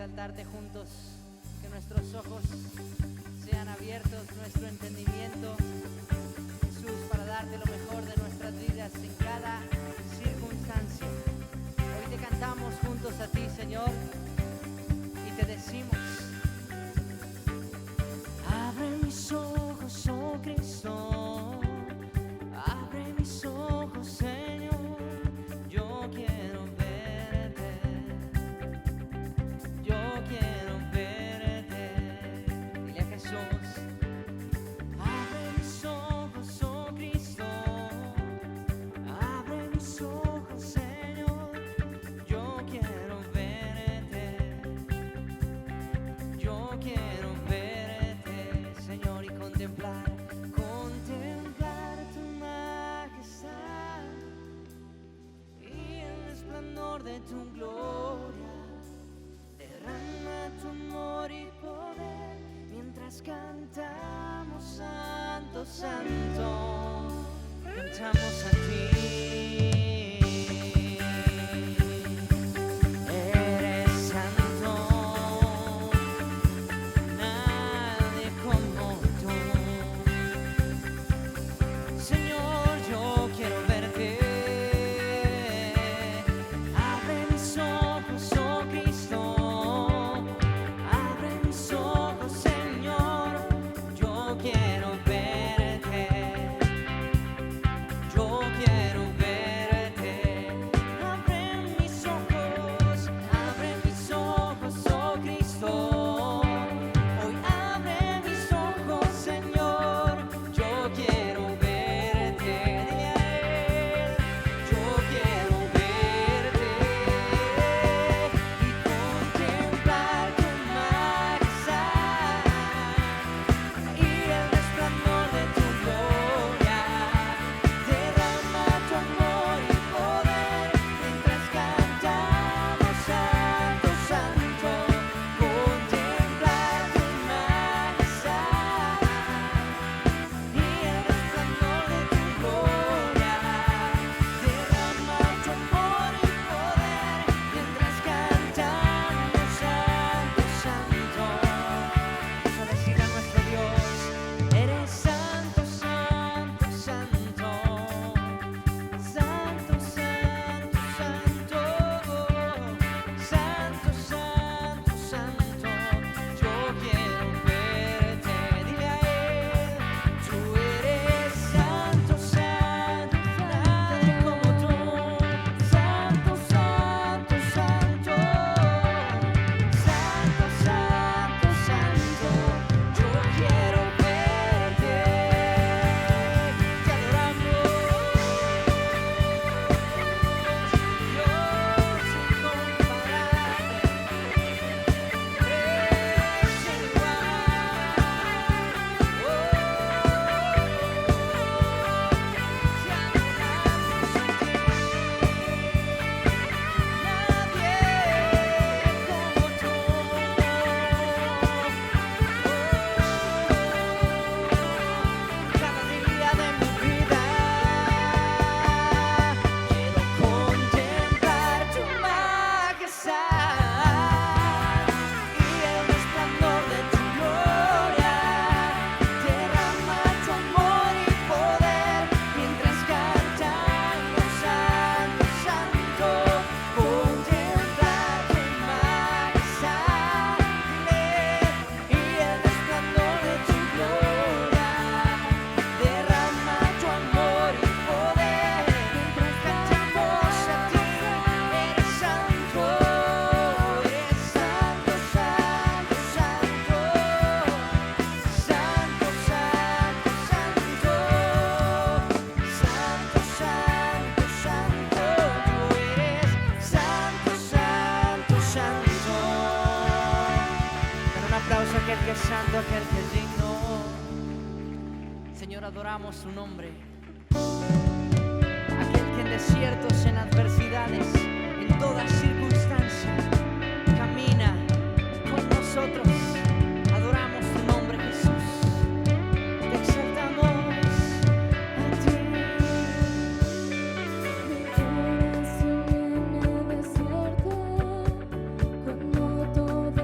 exaltarte juntos, que nuestros ojos sean abiertos, nuestro entendimiento, Jesús, para darte lo mejor de nuestras vidas en cada circunstancia. Hoy te cantamos juntos a ti, Señor, y te decimos: abre mis ojos, oh Cristo, abre mis ojos, Señor, yo quiero verte, yo quiero verte. Dile a Jesús: abre mis ojos, oh Cristo, abre mis ojos, Señor, yo quiero verte, yo quiero verte, Señor, y contemplar tu majestad y el resplandor de tu gloria. Derrama tu amor y poder mientras cantamos: Santo, Santo, cantamos a ti. Eres santo, nadie como tú. Señor, yo quiero verte. Abre mis ojos, oh Cristo, abre mis ojos, Señor, yo quiero verte, yo quiero verte. Abre mis ojos, oh Cristo, hoy abre mis ojos, Señor, yo quiero verte. Dile a Él: yo quiero verte y contemplar tu majestad y el resplandor de tu gloria. Derrama tu amor y poder mientras cantamos: Santo, Santo, contemplar tu majestad y el resplandor de tu gloria. Derrama tu amor y poder mientras cantamos: Santo, Santo. Vamos a decir a nuestro Dios: eres santo, santo, santo, santo, santo, santo, santo, santo, santo. Yo quiero verte. Dile a Él: tú eres santo, santo, nadie como tú. Santo, santo, santo, santo, santo, santo. Yo quiero verte. Te adoramos, Dios incomparable, eres sin igual. Te adoramos a ti, nadie como tú. Cada día de mi vida quiero contemplar tu majestad y el resplandor de tu gloria. Derrama tu amor y poder mientras cantamos: Santo, Santo, contemplar tu majestad y el resplandor de tu gloria. Derrama tu amor y poder mientras cantamos a ti. Eres santo, santo, santo, santo, santo, santo, santo, santo, santo, santo. Tú eres santo, santo, santo. Dar un aplauso a aquel que es santo, a aquel que es digno. Señor, adoramos su nombre. Aquel que en desiertos, en adversidades, en toda circunstancia, camina con nosotros. Adoramos tu nombre, Jesús. Te exaltamos a ti. Mi corazón viene a decirte como todo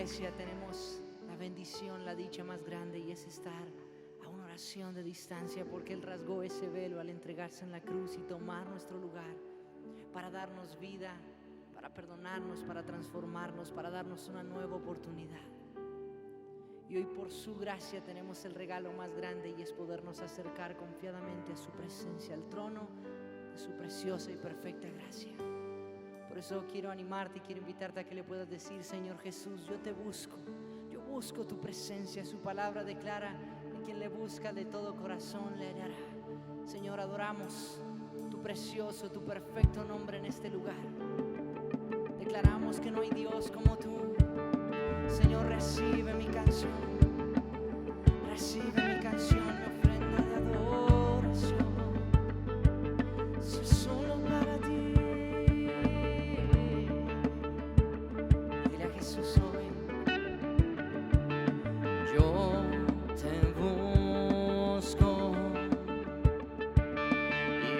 iglesia tenemos la bendición, la dicha más grande, y es estar a una oración de distancia, porque Él rasgó ese velo al entregarse en la cruz y tomar nuestro lugar para darnos vida, para perdonarnos, para transformarnos, para darnos una nueva oportunidad. Y hoy por su gracia tenemos el regalo más grande, y es podernos acercar confiadamente a su presencia, al trono de su preciosa y perfecta gracia. Por eso quiero animarte y quiero invitarte a que le puedas decir: Señor Jesús, yo te busco, yo busco tu presencia. Su palabra declara que quien le busca de todo corazón le hallará. Señor, adoramos tu precioso, tu perfecto nombre en este lugar. Declaramos que no hay Dios como tú. Señor, recibe mi canción, recibe mi canción, mi ofrenda de adoración. Si es solo para ti, dile a Jesús hoy: yo te busco,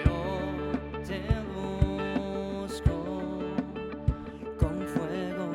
yo te busco con fuego.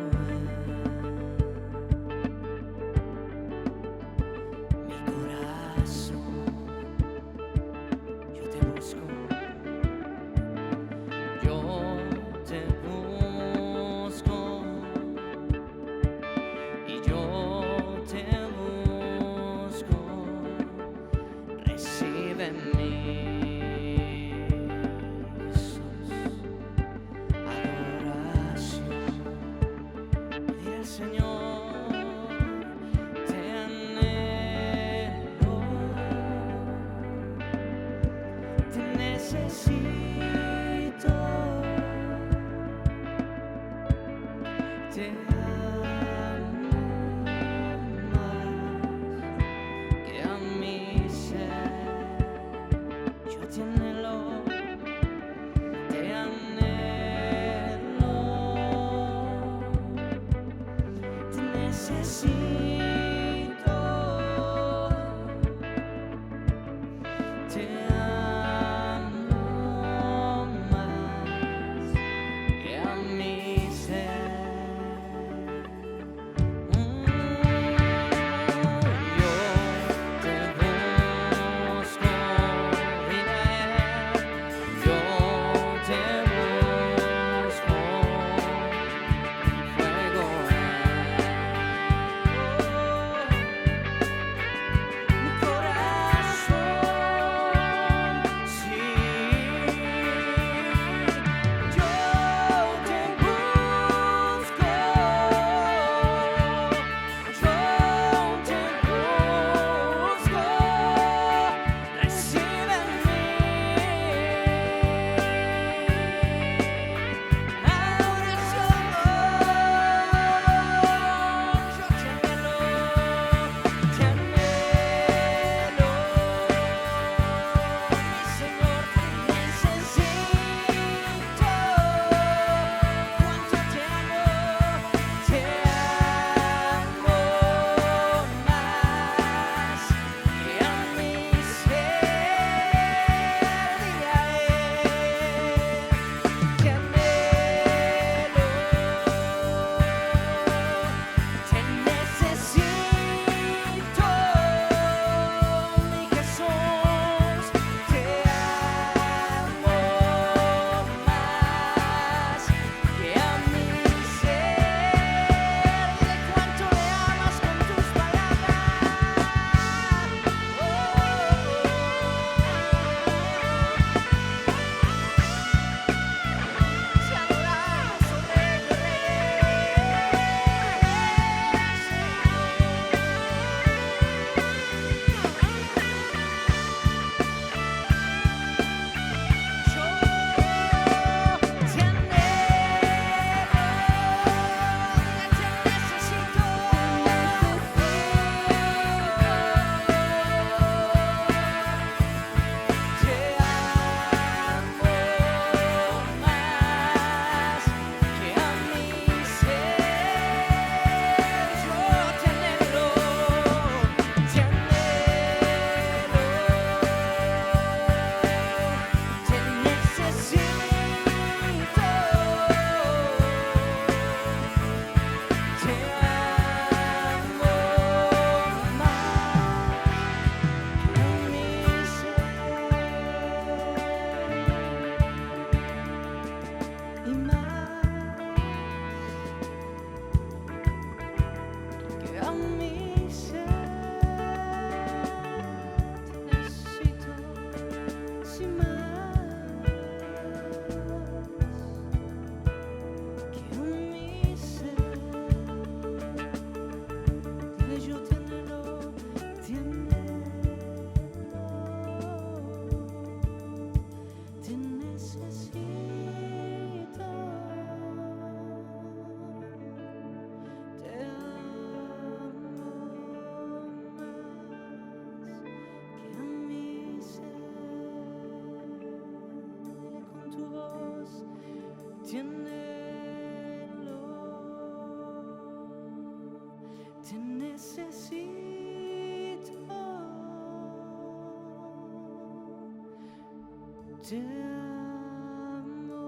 Te amo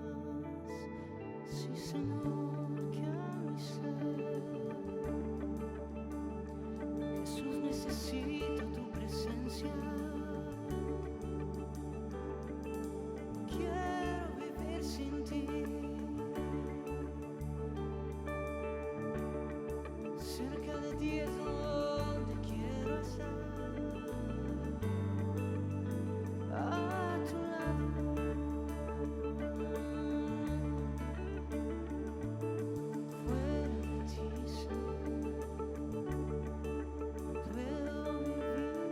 más, sí Señor, que a mi ser. Jesús, necesito tu presencia. Quiero vivir sin ti. Cerca de ti es donde quiero estar. A tu lado. Fuera de ti, Señor, no puedo vivir.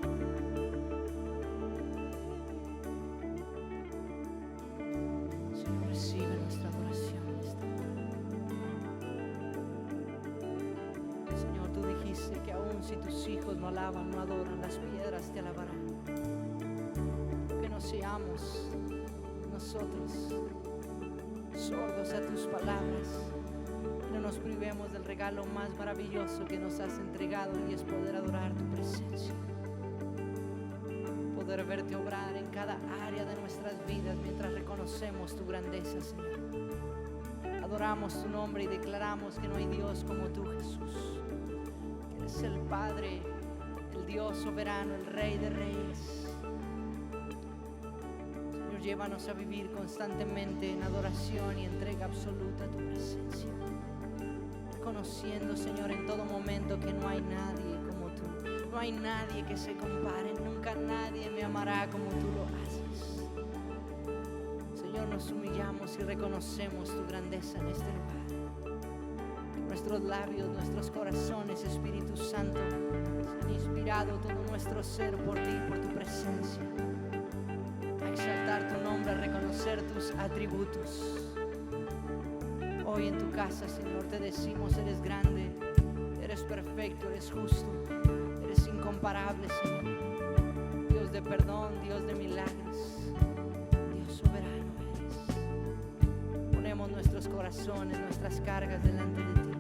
Señor, recibe nuestra adoración esta hora. Señor, tú dijiste que aun si tus hijos no alaban, no adoran, las piedras te alabarán. Que no seamos nosotros sordos a tus palabras. No nos privemos del regalo más maravilloso que nos has entregado, y es poder adorar tu presencia. Poder verte obrar en cada área de nuestras vidas mientras reconocemos tu grandeza, Señor. Adoramos tu nombre y declaramos que no hay Dios como tú, Jesús. Que eres el Padre, el Dios soberano, el Rey de Reyes. Señor, llévanos a vivir constantemente en adoración y entrega absoluta a tu presencia. Reconociendo, Señor, en todo momento que no hay nadie como tú. No hay nadie que se compare. Nunca nadie me amará como tú lo haces. Señor, nos humillamos y reconocemos tu grandeza en este lugar. Que nuestros labios, nuestros corazones, Espíritu Santo, se han inspirado todo nuestro ser por ti, por tu presencia. A exaltar tu nombre, a reconocer tus atributos. Hoy en tu casa, Señor, te decimos: eres grande, eres perfecto, eres justo, eres incomparable, Señor. Dios de perdón, Dios de milagros, Dios soberano eres. Ponemos nuestros corazones, nuestras cargas delante de ti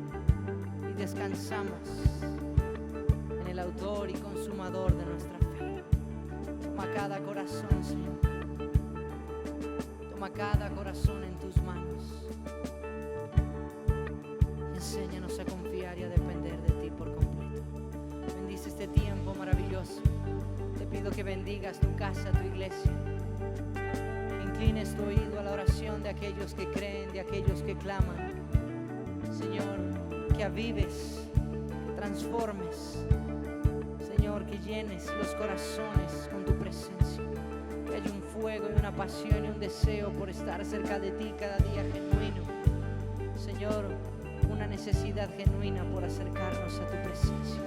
y descansamos en el autor y consumador de nuestra fe. Toma cada corazón, Señor. Toma cada corazón en tus manos. Enséñanos a confiar y a depender de ti por completo. Bendice este tiempo maravilloso. Te pido que bendigas tu casa, tu iglesia. Inclines tu oído a la oración de aquellos que creen, de aquellos que claman. Señor, que avives, que transformes. Señor, que llenes los corazones con tu presencia. Que haya un fuego y una pasión y un deseo por estar cerca de ti cada día genuino. Señor, una necesidad genuina por acercarnos a tu presencia.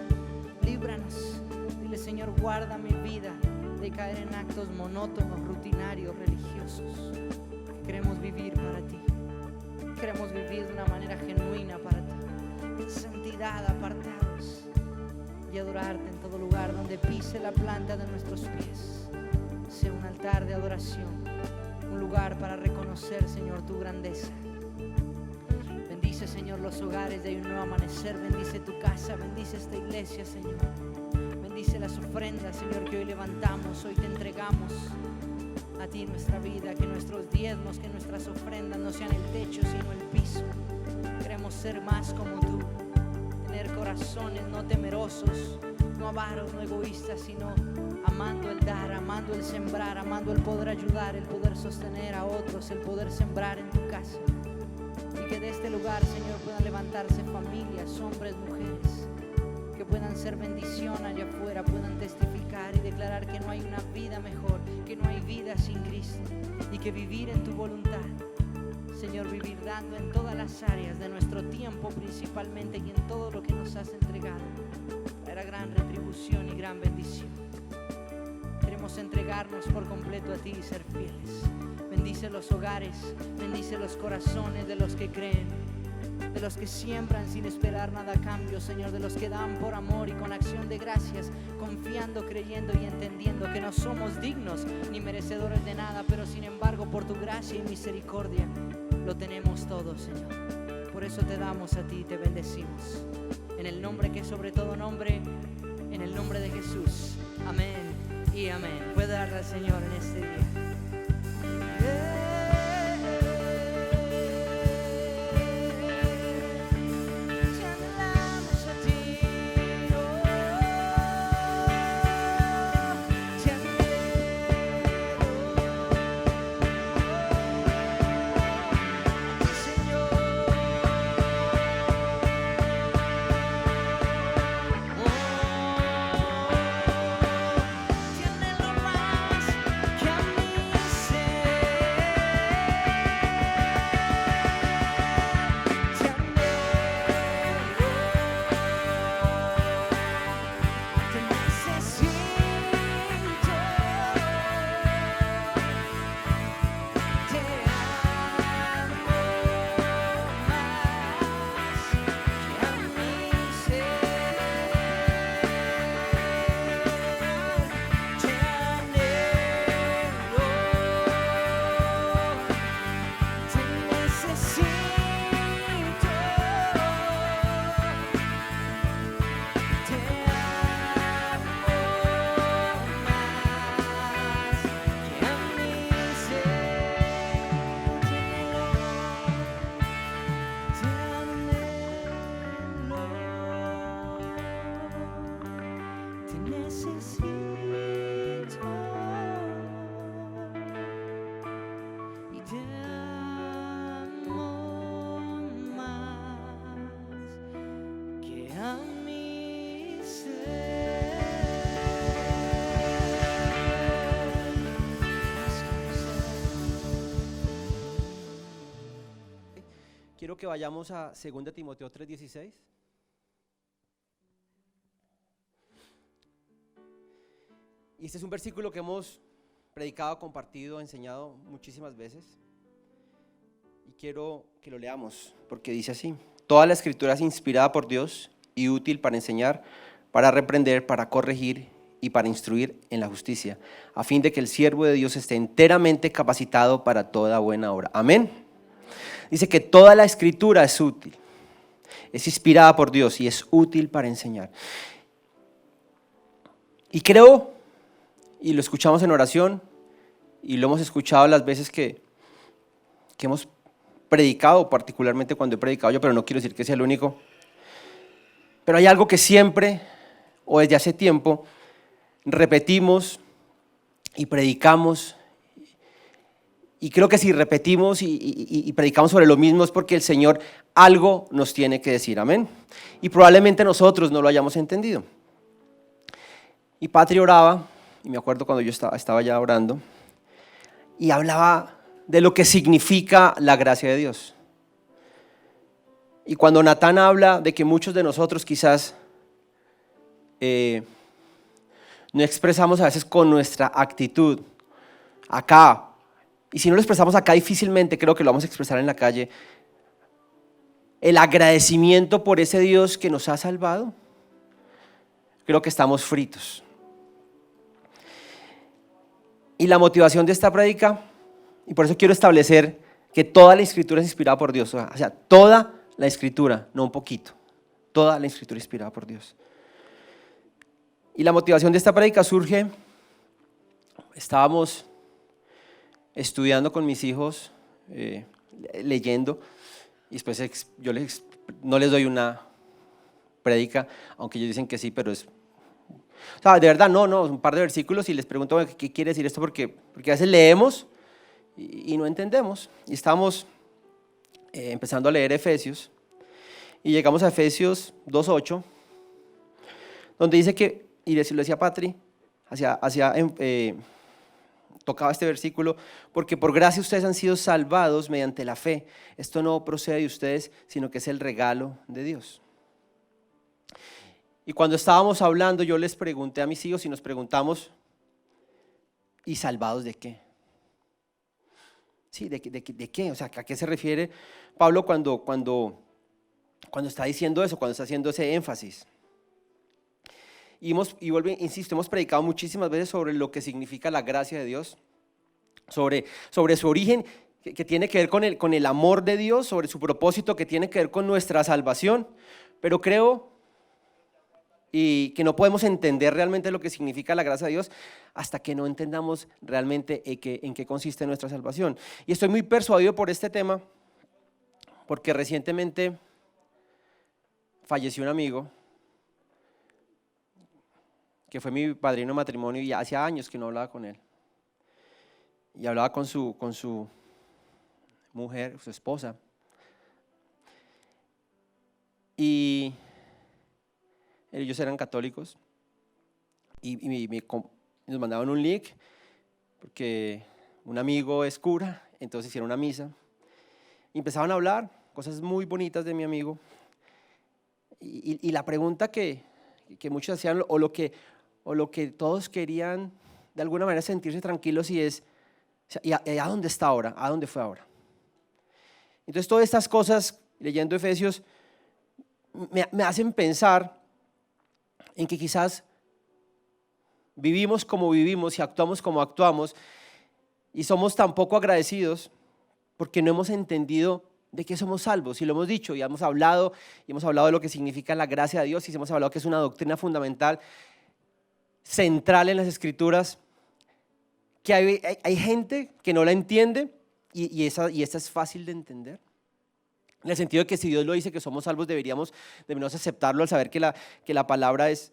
Líbranos. Dile: Señor, guarda mi vida de caer en actos monótonos, rutinarios, religiosos. Queremos vivir para ti. Queremos vivir de una manera genuina para ti. En santidad, apartados. Y adorarte en todo lugar donde pise la planta de nuestros pies. Sea un altar de adoración. Un lugar para reconocer, Señor, tu grandeza. Bendice, Señor, los hogares de un nuevo amanecer. Bendice tu casa, bendice esta iglesia, Señor. Bendice las ofrendas, Señor, que hoy levantamos, hoy te entregamos a ti nuestra vida. Que nuestros diezmos, que nuestras ofrendas no sean el techo, sino el piso. Queremos ser más como tú. Tener corazones no temerosos, no avaros, no egoístas, sino amando el dar, amando el sembrar, amando el poder ayudar, el poder sostener a otros, el poder sembrar en tu casa. Y que de este lugar, Señor, puedan levantarse familias, hombres, mujeres, que puedan ser bendición allá afuera, puedan testificar y declarar que no hay una vida mejor, que no hay vida sin Cristo, y que vivir en tu voluntad, Señor, vivir dando en todas las áreas de nuestro tiempo principalmente, y en todo lo que nos has entregado, traerá gran retribución y gran bendición. Queremos entregarnos por completo a ti y ser fieles. Bendice los hogares, bendice los corazones de los que creen, de los que siembran sin esperar nada a cambio, Señor, de los que dan por amor y con acción de gracias, confiando, creyendo y entendiendo que no somos dignos ni merecedores de nada, pero sin embargo por tu gracia y misericordia lo tenemos todo, Señor. Por eso te damos a ti y te bendecimos. En el nombre que es sobre todo nombre, en el nombre de Jesús. Amén y amén. Puede darle al Señor en este día. Quiero que vayamos a 2 Timoteo 3:16. Y este es un versículo que hemos predicado, compartido, enseñado muchísimas veces. Y quiero que lo leamos, porque dice así: toda la escritura es inspirada por Dios y útil para enseñar, para reprender, para corregir y para instruir en la justicia, a fin de que el siervo de Dios esté enteramente capacitado para toda buena obra. Amén. Dice que toda la escritura es útil, es inspirada por Dios y es útil para enseñar. Y creo, y lo escuchamos en oración, y lo hemos escuchado las veces que hemos predicado, particularmente cuando he predicado yo, pero no quiero decir que sea el único. Pero hay algo que siempre, o desde hace tiempo, repetimos y predicamos. Y creo que si repetimos y predicamos sobre lo mismo es porque el Señor algo nos tiene que decir, amén. Y probablemente nosotros no lo hayamos entendido. Y Patri oraba, y me acuerdo cuando yo estaba ya orando, y hablaba de lo que significa la gracia de Dios. Y cuando Natán habla de que muchos de nosotros quizás no expresamos a veces con nuestra actitud, acá, y si no lo expresamos acá difícilmente creo que lo vamos a expresar en la calle, el agradecimiento por ese Dios que nos ha salvado, creo que estamos fritos. Y la motivación de esta prédica, y por eso quiero establecer que toda la escritura es inspirada por Dios, o sea, toda la escritura, no un poquito, toda la escritura es inspirada por Dios. Y la motivación de esta prédica surge, estábamos estudiando con mis hijos, leyendo, y después yo no les doy una prédica, aunque ellos dicen que sí, pero es... O sea, de verdad, no, un par de versículos y les pregunto qué quiere decir esto, porque a veces leemos y no entendemos. Y estamos empezando a leer Efesios, y llegamos a Efesios 2:8, donde dice que, y lo decía Patri, tocaba este versículo, porque por gracia ustedes han sido salvados mediante la fe. Esto no procede de ustedes, sino que es el regalo de Dios. Y cuando estábamos hablando, yo les pregunté a mis hijos y nos preguntamos, ¿y salvados de qué? Sí, ¿de qué? O sea, ¿a qué se refiere Pablo cuando está diciendo eso, cuando está haciendo ese énfasis? Insisto, hemos predicado muchísimas veces sobre lo que significa la gracia de Dios, sobre su origen que tiene que ver con el amor de Dios, sobre su propósito que tiene que ver con nuestra salvación, pero creo y que no podemos entender realmente lo que significa la gracia de Dios hasta que no entendamos realmente en qué consiste nuestra salvación. Y estoy muy persuadido por este tema porque recientemente falleció un amigo que fue mi padrino de matrimonio y hacía años que no hablaba con él. Y hablaba con su mujer, su esposa. Y ellos eran católicos y nos mandaban un link porque un amigo es cura, entonces hicieron una misa y empezaban a hablar cosas muy bonitas de mi amigo y la pregunta que muchos hacían o lo que todos querían de alguna manera sentirse tranquilos y es ¿y a dónde está ahora? ¿A dónde fue ahora? Entonces todas estas cosas, leyendo Efesios, me hacen pensar en que quizás vivimos como vivimos y actuamos como actuamos y somos tan poco agradecidos porque no hemos entendido de qué somos salvos. Y lo hemos dicho y hemos hablado de lo que significa la gracia de Dios y hemos hablado que es una doctrina fundamental, central en las Escrituras, que hay gente que no la entiende y esta es fácil de entender. En el sentido de que si Dios lo dice que somos salvos, deberíamos aceptarlo al saber que la palabra es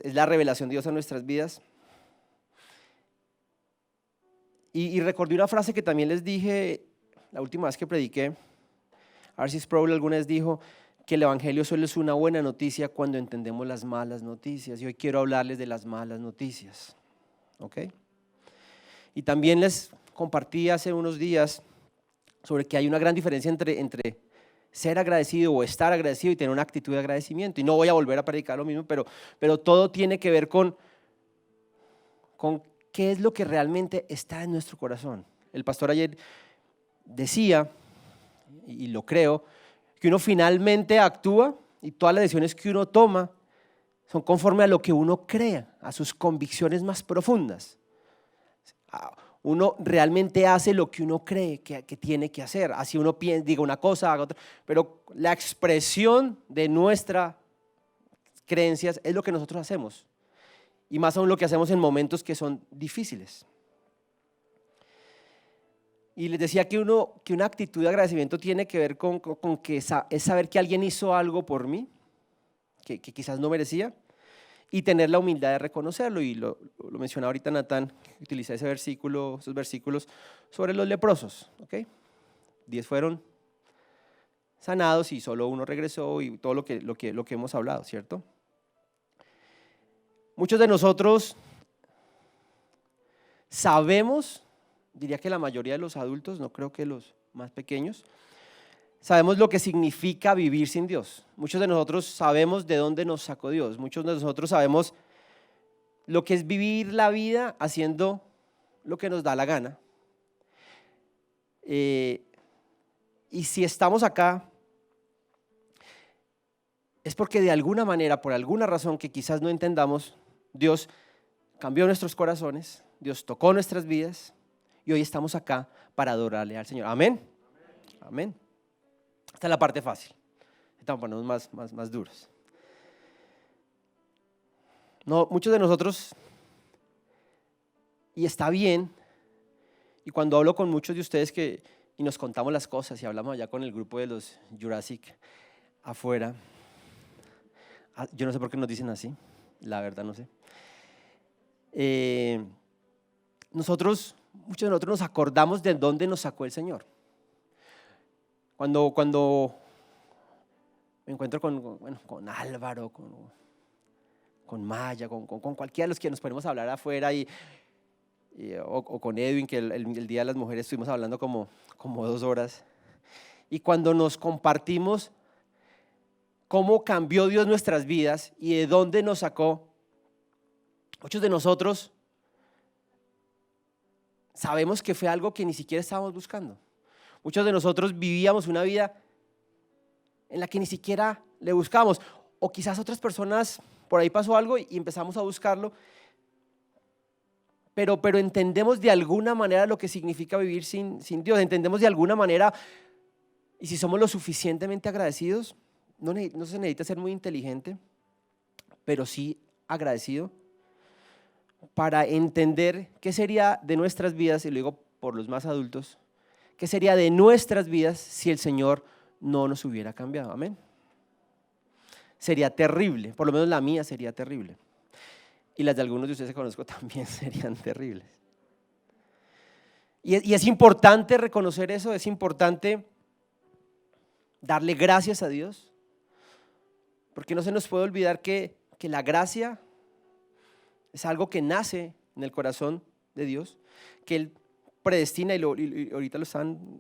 la revelación de Dios en nuestras vidas. Y recordé una frase que también les dije la última vez que prediqué. R.C. Sproul alguna vez dijo que el evangelio solo es una buena noticia cuando entendemos las malas noticias. Y hoy quiero hablarles de las malas noticias. ¿Ok? Y también les compartí hace unos días sobre que hay una gran diferencia entre ser agradecido o estar agradecido y tener una actitud de agradecimiento. Y no voy a volver a predicar lo mismo, pero todo tiene que ver con qué es lo que realmente está en nuestro corazón. El pastor ayer decía, y lo creo, que uno finalmente actúa y todas las decisiones que uno toma son conforme a lo que uno crea, a sus convicciones más profundas. Uno realmente hace lo que uno cree que tiene que hacer. Así uno diga una cosa, haga otra. Pero la expresión de nuestras creencias es lo que nosotros hacemos. Y más aún lo que hacemos en momentos que son difíciles. Y les decía que una actitud de agradecimiento tiene que ver con que es saber que alguien hizo algo por mí, que quizás no merecía. Y tener la humildad de reconocerlo, y lo mencionaba ahorita Natán, utiliza esos versículos sobre los leprosos, ¿ok? 10 fueron sanados y solo uno regresó y todo lo que hemos hablado, ¿cierto? Muchos de nosotros sabemos, diría que la mayoría de los adultos, no creo que los más pequeños, sabemos lo que significa vivir sin Dios. Muchos de nosotros sabemos de dónde nos sacó Dios. Muchos de nosotros sabemos lo que es vivir la vida haciendo lo que nos da la gana. Y si estamos acá, es porque de alguna manera, por alguna razón que quizás no entendamos, Dios cambió nuestros corazones, Dios tocó nuestras vidas y hoy estamos acá para adorarle al Señor. Amén. Amén. Esta es la parte fácil. Estamos poniendo más duros. No, muchos de nosotros, y está bien, y cuando hablo con muchos de ustedes y nos contamos las cosas y hablamos allá con el grupo de los Jurassic afuera, yo no sé por qué nos dicen así, la verdad no sé. Muchos de nosotros nos acordamos de dónde nos sacó el Señor. Cuando me encuentro con Álvaro, con Maya, con cualquiera de los que nos ponemos a hablar afuera o con Edwin, que el Día de las Mujeres estuvimos hablando como 2 horas, y cuando nos compartimos cómo cambió Dios nuestras vidas y de dónde nos sacó, muchos de nosotros sabemos que fue algo que ni siquiera estábamos buscando. Muchos de nosotros vivíamos una vida en la que ni siquiera le buscábamos, o quizás otras personas por ahí pasó algo y empezamos a buscarlo, pero entendemos de alguna manera lo que significa vivir sin Dios, entendemos de alguna manera, y si somos lo suficientemente agradecidos, no se necesita ser muy inteligente pero sí agradecido, para entender qué sería de nuestras vidas, y lo digo por los más adultos, qué sería de nuestras vidas si el Señor no nos hubiera cambiado. Amén. Sería terrible, por lo menos la mía sería terrible. Y las de algunos de ustedes que conozco también serían terribles. Y es importante reconocer eso, es importante darle gracias a Dios, porque no se nos puede olvidar que la gracia es algo que nace en el corazón de Dios, que Él predestina, y ahorita lo están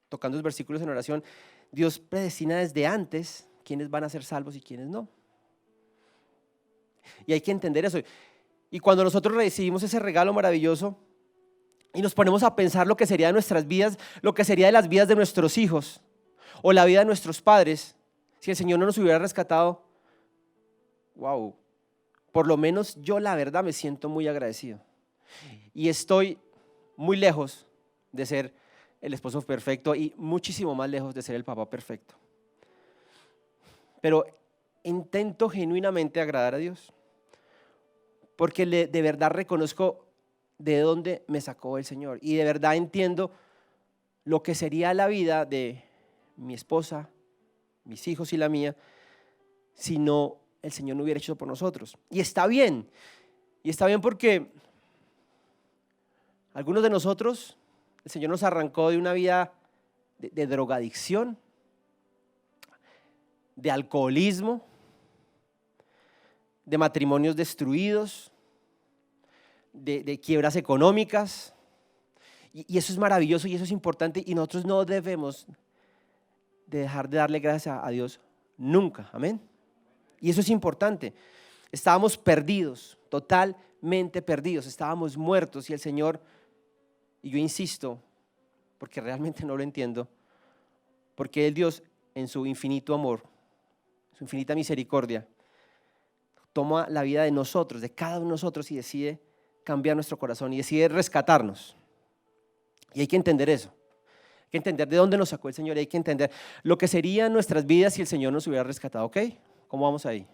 tocando los versículos en oración. Dios predestina desde antes quiénes van a ser salvos y quiénes no. Y hay que entender eso. Y cuando nosotros recibimos ese regalo maravilloso y nos ponemos a pensar lo que sería de nuestras vidas, lo que sería de las vidas de nuestros hijos o la vida de nuestros padres, si el Señor no nos hubiera rescatado, wow, por lo menos yo la verdad me siento muy agradecido. Y estoy muy lejos de ser el esposo perfecto y muchísimo más lejos de ser el papá perfecto. Pero intento genuinamente agradar a Dios, porque de verdad reconozco de dónde me sacó el Señor y de verdad entiendo lo que sería la vida de mi esposa, mis hijos y la mía, si no el Señor no hubiera hecho por nosotros. Y está bien porque algunos de nosotros, el Señor nos arrancó de una vida de drogadicción, de alcoholismo, de matrimonios destruidos, de quiebras económicas, y eso es maravilloso y eso es importante, y nosotros no debemos de dejar de darle gracias a Dios nunca, amén. Y eso es importante. Estábamos perdidos, totalmente perdidos, estábamos muertos, y el Señor, y yo insisto, porque realmente no lo entiendo, porque el Dios en su infinito amor, su infinita misericordia, toma la vida de nosotros, de cada uno de nosotros, y decide cambiar nuestro corazón y decide rescatarnos. Y hay que entender eso, hay que entender de dónde nos sacó el Señor, y hay que entender lo que serían nuestras vidas si el Señor nos hubiera rescatado. ¿Ok? ¿Cómo vamos ahí?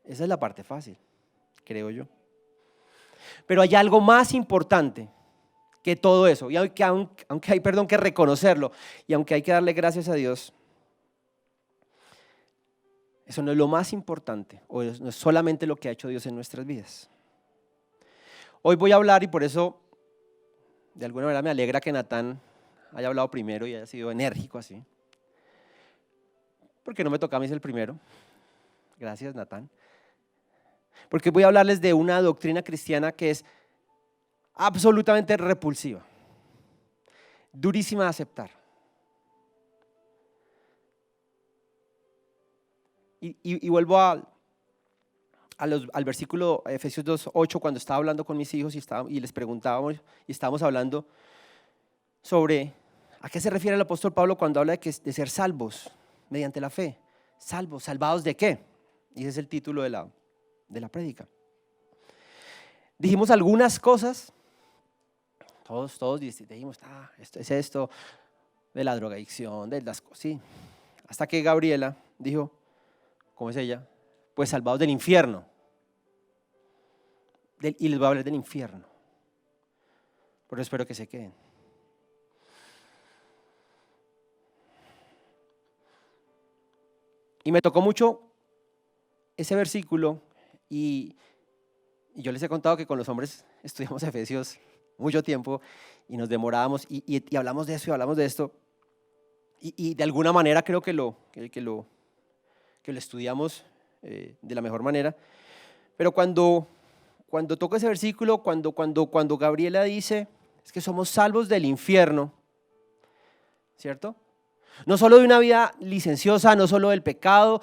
Esa es la parte fácil, creo yo. Pero hay algo más importante que todo eso, y aunque hay que reconocerlo, y aunque hay que darle gracias a Dios, eso no es lo más importante, o no es solamente lo que ha hecho Dios en nuestras vidas. Hoy voy a hablar, y por eso de alguna manera me alegra que Natán haya hablado primero y haya sido enérgico así, porque no me toca a mí ser el primero. Gracias, Natán. Porque voy a hablarles de una doctrina cristiana que es absolutamente repulsiva, durísima de aceptar. Y vuelvo al versículo Efesios 2:8, cuando estaba hablando con mis hijos y les preguntábamos y estábamos hablando sobre a qué se refiere el apóstol Pablo cuando habla de ser salvos mediante la fe. Salvos, ¿salvados de qué? Y ese es el título de la prédica. Dijimos algunas cosas, todos dijimos, esto es esto, de la drogadicción, de las cosas, sí. Hasta que Gabriela dijo, ¿cómo es ella? Pues salvados del infierno. Y les voy a hablar del infierno. Pero espero que se queden. Y me tocó mucho ese versículo, y yo les he contado que con los hombres estudiamos Efesios mucho tiempo y nos demorábamos y hablamos de eso y hablamos de esto, y de alguna manera creo que lo estudiamos de la mejor manera. Pero cuando toco ese versículo, cuando Gabriela dice es que somos salvos del infierno, ¿cierto? No solo de una vida licenciosa, no solo del pecado,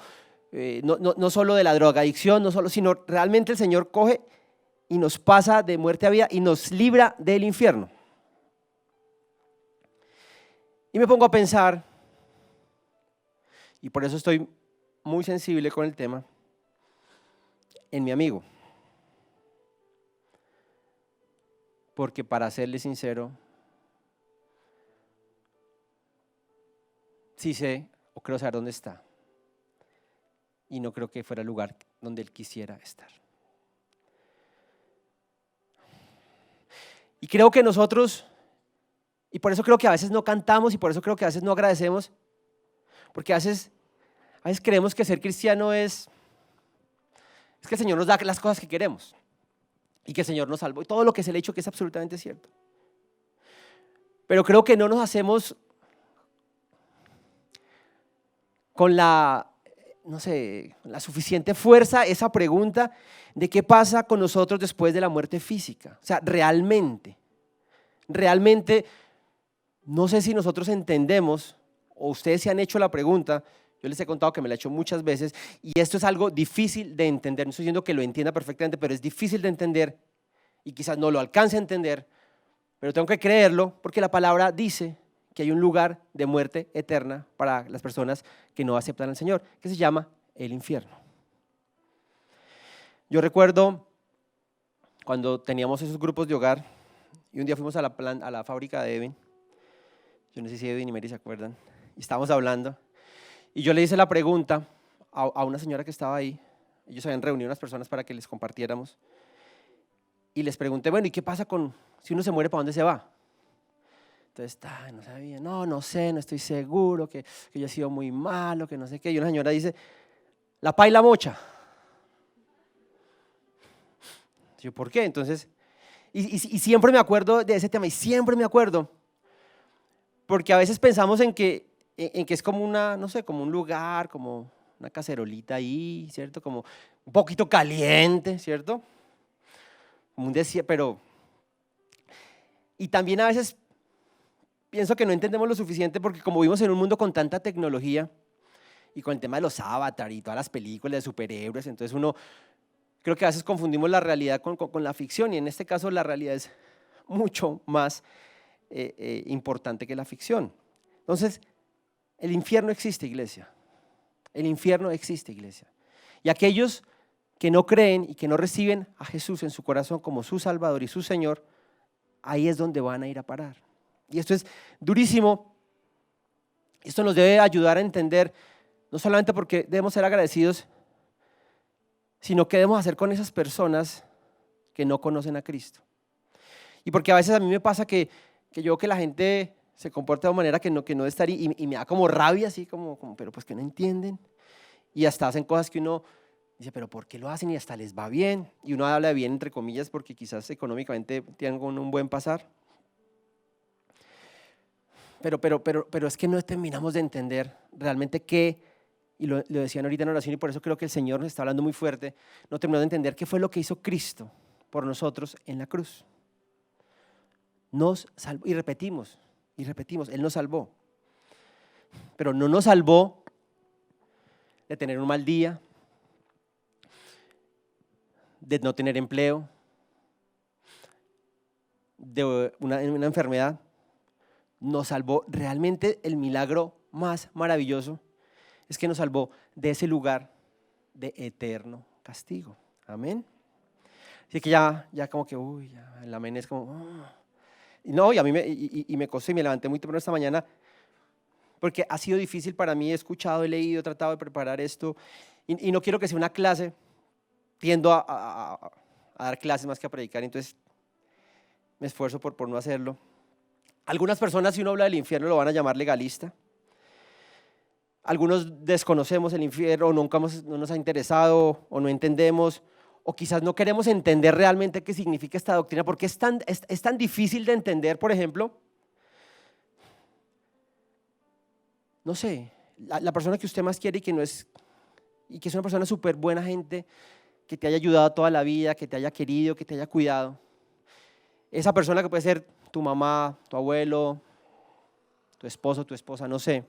no solo de la drogadicción, sino realmente el Señor coge y nos pasa de muerte a vida y nos libra del infierno. Y me pongo a pensar, y por eso estoy muy sensible con el tema, en mi amigo. Porque para serle sincero, sí sé o creo saber dónde está. Y no creo que fuera el lugar donde Él quisiera estar. Y creo que nosotros, y por eso creo que a veces no cantamos y por eso creo que a veces no agradecemos, porque a veces creemos que ser cristiano es que el Señor nos da las cosas que queremos y que el Señor nos salvó y todo lo que se le ha dicho que es absolutamente cierto. Pero creo que no nos hacemos con la suficiente fuerza esa pregunta de qué pasa con nosotros después de la muerte física. O sea, realmente, no sé si nosotros entendemos, o ustedes se han hecho la pregunta, yo les he contado que me la he hecho muchas veces, y esto es algo difícil de entender, no estoy diciendo que lo entienda perfectamente, pero es difícil de entender, y quizás no lo alcance a entender, pero tengo que creerlo, porque la palabra dice que hay un lugar de muerte eterna para las personas que no aceptan al Señor, que se llama el infierno. Yo recuerdo cuando teníamos esos grupos de hogar, y un día fuimos a la fábrica de Edwin, yo no sé si Edwin y Mary se acuerdan, y estábamos hablando, y yo le hice la pregunta a una señora que estaba ahí, ellos habían reunido unas personas para que les compartiéramos, y les pregunté, bueno, ¿y qué pasa si uno se muere, para dónde se va? Entonces, no sabía, no sé, no estoy seguro, que yo he sido muy malo, que no sé qué, y una señora dice, la pa' y la mocha. Yo, ¿por qué? Entonces, y siempre me acuerdo de ese tema, y siempre me acuerdo, porque a veces pensamos en que es como como un lugar, como una cacerolita ahí, ¿cierto? Como un poquito caliente, ¿cierto? Como un desierto, pero... Y también a veces pienso que no entendemos lo suficiente porque como vivimos en un mundo con tanta tecnología y con el tema de los avatar y todas las películas de superhéroes, entonces creo que a veces confundimos la realidad con la ficción y en este caso la realidad es mucho más importante que la ficción. Entonces, el infierno existe, iglesia. El infierno existe, iglesia. Y aquellos que no creen y que no reciben a Jesús en su corazón como su Salvador y su Señor, ahí es donde van a ir a parar. Y esto es durísimo. Esto nos debe ayudar a entender, no solamente porque debemos ser agradecidos, sino qué debemos hacer con esas personas que no conocen a Cristo. Y porque a veces a mí me pasa que yo veo que la gente se comporta de manera que no debe estar y me da como rabia, así como, pero pues que no entienden. Y hasta hacen cosas que uno dice, pero ¿por qué lo hacen? Y hasta les va bien. Y uno habla de bien entre comillas porque quizás económicamente tienen un buen pasar. Pero es que no terminamos de entender realmente qué, y lo decían ahorita en oración y por eso creo que el Señor nos está hablando muy fuerte, no terminamos de entender qué fue lo que hizo Cristo por nosotros en la cruz. Nos salvó, y repetimos, Él nos salvó. Pero no nos salvó de tener un mal día, de no tener empleo, de una enfermedad. Nos salvó realmente el milagro más maravilloso es que nos salvó de ese lugar de eterno castigo. Amén. Así que ya como que, ya, el amén es como... No, y a mí me costó y me levanté muy temprano esta mañana porque ha sido difícil para mí, he escuchado, he leído, he tratado de preparar esto y no quiero que sea una clase, tiendo a dar clases más que a predicar, entonces me esfuerzo por no hacerlo. Algunas personas, si uno habla del infierno, lo van a llamar legalista. Algunos desconocemos el infierno, o nunca no nos ha interesado, o no entendemos, o quizás no queremos entender realmente qué significa esta doctrina, porque es tan difícil de entender, por ejemplo, no sé, la persona que usted más quiere y que es una persona súper buena gente, que te haya ayudado toda la vida, que te haya querido, que te haya cuidado. Esa persona que puede ser tu mamá, tu abuelo, tu esposo, tu esposa, no sé,